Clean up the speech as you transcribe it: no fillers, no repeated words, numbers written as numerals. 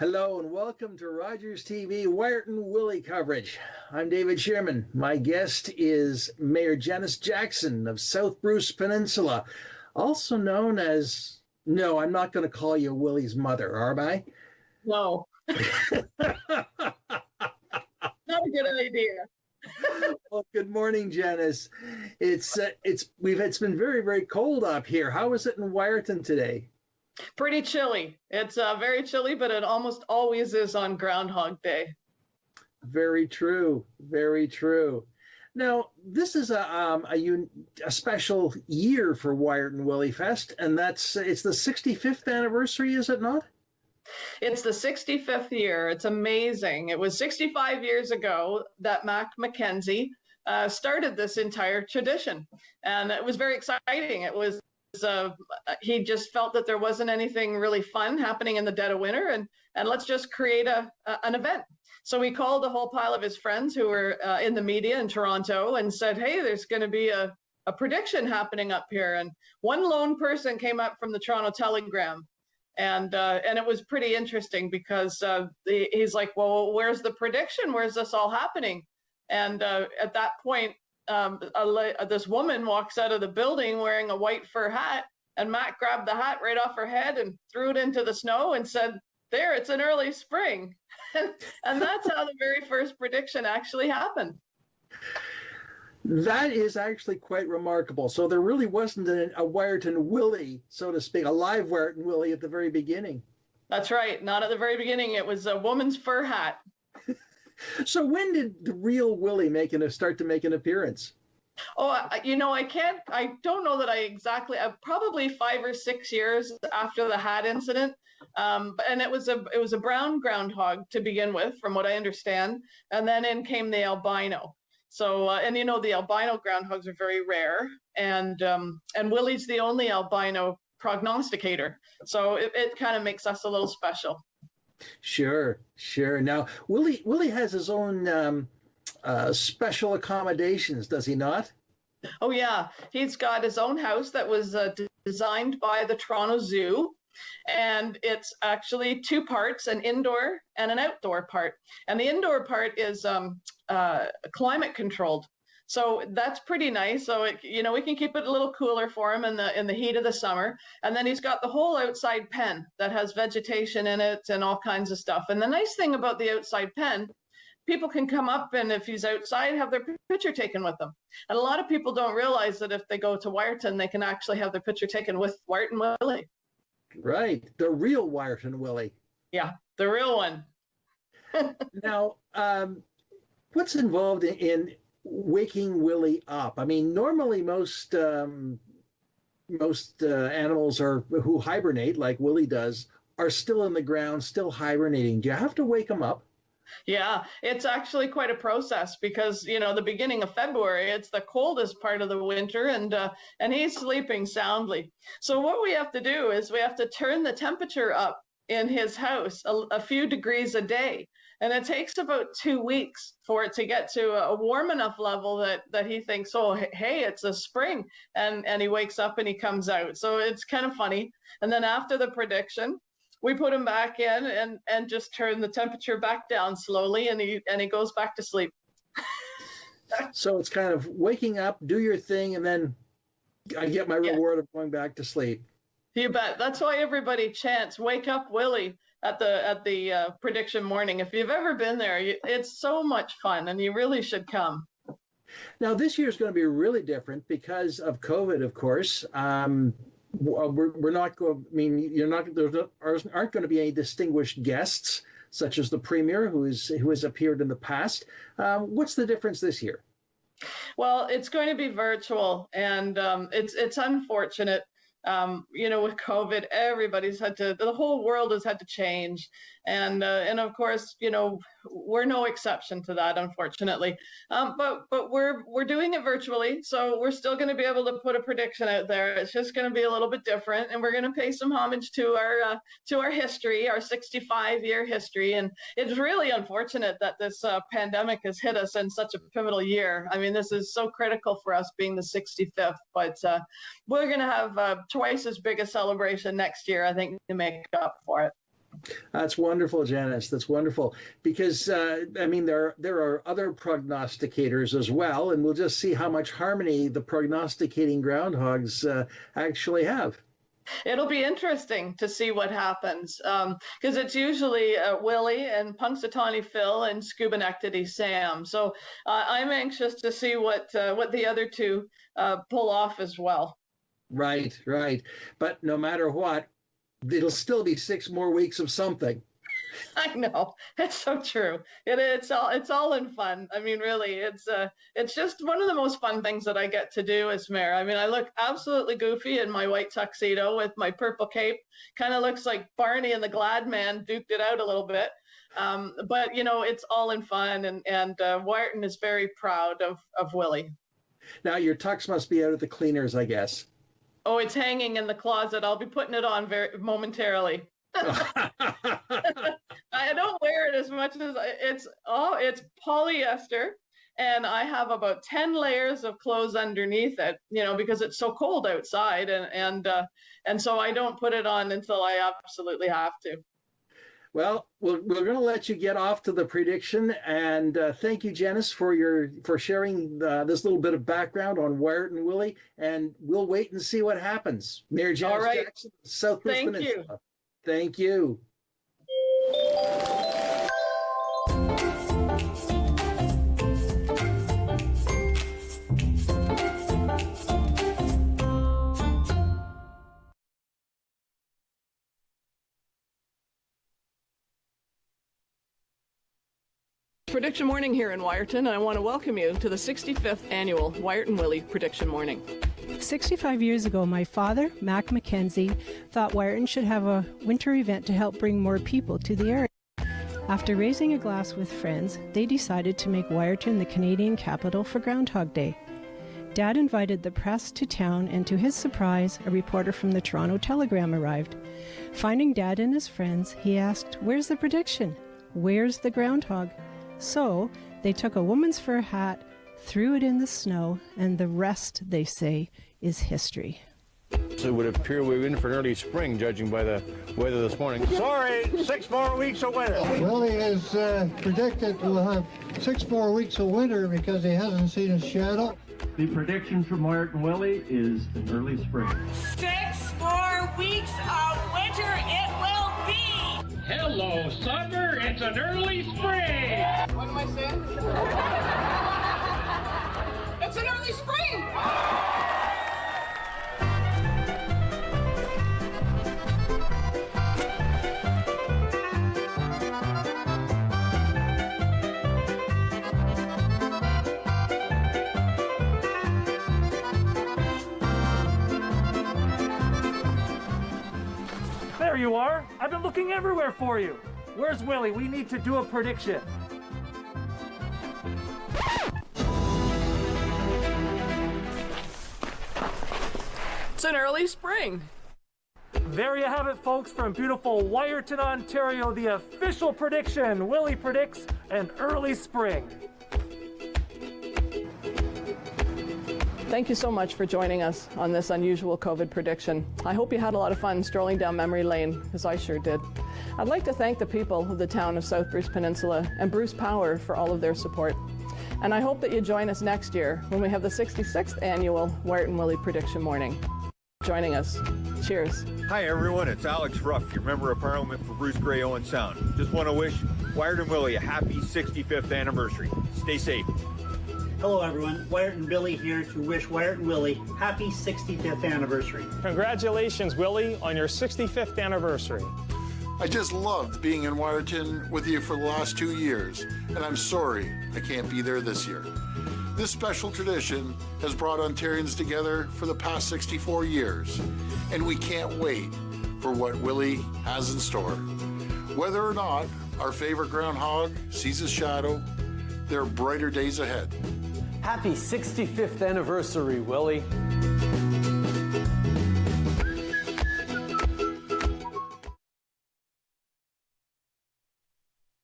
Hello and welcome to Rogers TV Wiarton Willie coverage. I'm David Sherman. My guest is Mayor Janice Jackson of South Bruce Peninsula, also known as... No, I'm not going to call you Willie's mother, are I? No. Not a good idea. Well, good morning, Janice. It's been very, very cold up here. How is it in Wiarton today? Pretty chilly. It's very chilly, but it almost always is on Groundhog Day. Very true. Very true. Now, this is a special year for Wiarton Willie Fest, and it's the 65th anniversary, is it not? It's the 65th year. It's amazing. It was 65 years ago that Mac Mackenzie started this entire tradition, and it was very exciting. It was he just felt that there wasn't anything really fun happening in the dead of winter, and let's just create an event. So he called a whole pile of his friends who were in the media in Toronto and said, hey, there's going to be a prediction happening up here. And one lone person came up from the Toronto Telegram. And it was pretty interesting because he's like, well, where's the prediction? Where's this all happening? And at that point, this woman walks out of the building wearing a white fur hat, and Matt grabbed the hat right off her head and threw it into the snow and said, there, it's an early spring. And that's how the very first prediction actually happened. That is actually quite remarkable. So there really wasn't a Wiarton Willie, so to speak, a live Wiarton Willie at the very beginning. That's right. Not at the very beginning. It was a woman's fur hat. So when did the real Willie start to make an appearance? Oh, I don't know that I exactly, probably 5 or 6 years after the hat incident. And it was a brown groundhog to begin with, from what I understand. And then in came the albino. So, the albino groundhogs are very rare, and Willie's the only albino prognosticator. So it kind of makes us a little special. Sure. Now, Willie has his own special accommodations, does he not? Oh, yeah. He's got his own house that was designed by the Toronto Zoo. And it's actually 2 parts, an indoor and an outdoor part. And the indoor part is climate controlled. So that's pretty nice. So, we can keep it a little cooler for him in the heat of the summer. And then he's got the whole outside pen that has vegetation in it and all kinds of stuff. And the nice thing about the outside pen, people can come up and if he's outside, have their picture taken with them. And a lot of people don't realize that if they go to Wiarton, they can actually have their picture taken with Wiarton Willie. Right. The real Wiarton Willie. Yeah, the real one. Now, what's involved in waking Willie up? I mean, normally most animals who hibernate, like Willie does, are still in the ground, still hibernating. Do you have to wake them up? Yeah, it's actually quite a process because, the beginning of February, it's the coldest part of the winter, and he's sleeping soundly. So what we have to do is we have to turn the temperature up in his house a few degrees a day. And it takes about 2 weeks for it to get to a warm enough level that he thinks, oh, hey, it's a spring. And he wakes up and he comes out. So it's kind of funny. And then after the prediction, we put him back in and just turn the temperature back down slowly, and he goes back to sleep. So it's kind of waking up, do your thing, and then I get my reward of going back to sleep. You bet. That's why everybody chants, "Wake up, Willie," at the prediction morning. If you've ever been there, it's so much fun, and you really should come. Now, this year is going to be really different because of COVID, of course. We're not going. I mean, there aren't going to be any distinguished guests such as the premier who has appeared in the past. What's the difference this year? Well, it's going to be virtual, and it's unfortunate. With COVID, the whole world has had to change. And of course, we're no exception to that, unfortunately. But we're doing it virtually. So we're still going to be able to put a prediction out there. It's just going to be a little bit different. And we're going to pay some homage to our history, our 65-year history. And it's really unfortunate that this pandemic has hit us in such a pivotal year. I mean, this is so critical for us being the 65th, but we're going to have twice as big a celebration next year, I think, to make up for it. That's wonderful, Janice. That's wonderful because I mean there are other prognosticators as well, and we'll just see how much harmony the prognosticating groundhogs actually have. It'll be interesting to see what happens because it's usually Willie and Punxsutawney Phil and Scubanectity Sam. So I'm anxious to see what the other two pull off as well. Right, right. But no matter what, it'll still be 6 more weeks of something. I know, it's so true. It's all in fun. I mean, really, it's just one of the most fun things that I get to do as mayor. I mean, I look absolutely goofy in my white tuxedo with my purple cape. Kind of looks like Barney and the Glad Man duked it out a little bit. But you know, it's all in fun, and Wiarton is very proud of Willie. Now your tux must be out at the cleaners, I guess. Oh, it's hanging in the closet. I'll be putting it on very momentarily. I don't wear it as much as it's polyester, and I have about 10 layers of clothes underneath it, you know, because it's so cold outside, and so I don't put it on until I absolutely have to. Well, we're going to let you get off to the prediction, and thank you, Janice, for sharing this little bit of background on Wiarton Willie, and we'll wait and see what happens. Mayor Janice Jackson, Southwest Peninsula. You. Thank you. Prediction Morning here in Wiarton, and I want to welcome you to the 65th annual Wiarton Willie Prediction Morning. 65 years ago, my father, Mac Mackenzie, thought Wiarton should have a winter event to help bring more people to the area. After raising a glass with friends, they decided to make Wiarton the Canadian capital for Groundhog Day. Dad invited the press to town, and to his surprise, a reporter from the Toronto Telegram arrived. Finding Dad and his friends, he asked, "Where's the prediction? Where's the groundhog?" So they took a woman's fur hat, threw it in the snow, and the rest, they say, is history. It would appear we're in for an early spring, judging by the weather this morning. Sorry, 6 more weeks of winter. Willie is predicted to have 6 more weeks of winter because he hasn't seen a shadow. The prediction from Wiarton Willie is an early spring. 6 more weeks of winter it will be. Hello, summer. It's an early spring. What am I saying? It's an early spring. There you are. I've been looking everywhere for you. Where's Willie? We need to do a prediction. It's an early spring. There you have it, folks, from beautiful Wiarton, Ontario. The official prediction. Willie predicts an early spring. Thank you so much for joining us on this unusual COVID prediction. I hope you had a lot of fun strolling down memory lane, as I sure did. I'd like to thank the people of the town of South Bruce Peninsula and Bruce Power for all of their support. And I hope that you join us next year when we have the 66th annual Wiarton Willie Prediction Morning. Joining us. Cheers. Hi everyone, it's Alex Ruff, your Member of Parliament for Bruce Grey Owen Sound. Just want to wish Wiarton Willie a happy 65th anniversary. Stay safe. Hello everyone, Wiarton Billy here to wish Wiarton Willie happy 65th anniversary. Congratulations, Willie, on your 65th anniversary. I just loved being in Wiarton with you for the last 2 years, and I'm sorry I can't be there this year. This special tradition has brought Ontarians together for the past 64 years, and we can't wait for what Willie has in store. Whether or not our favorite groundhog sees his shadow, there are brighter days ahead. Happy 65th anniversary, Willie.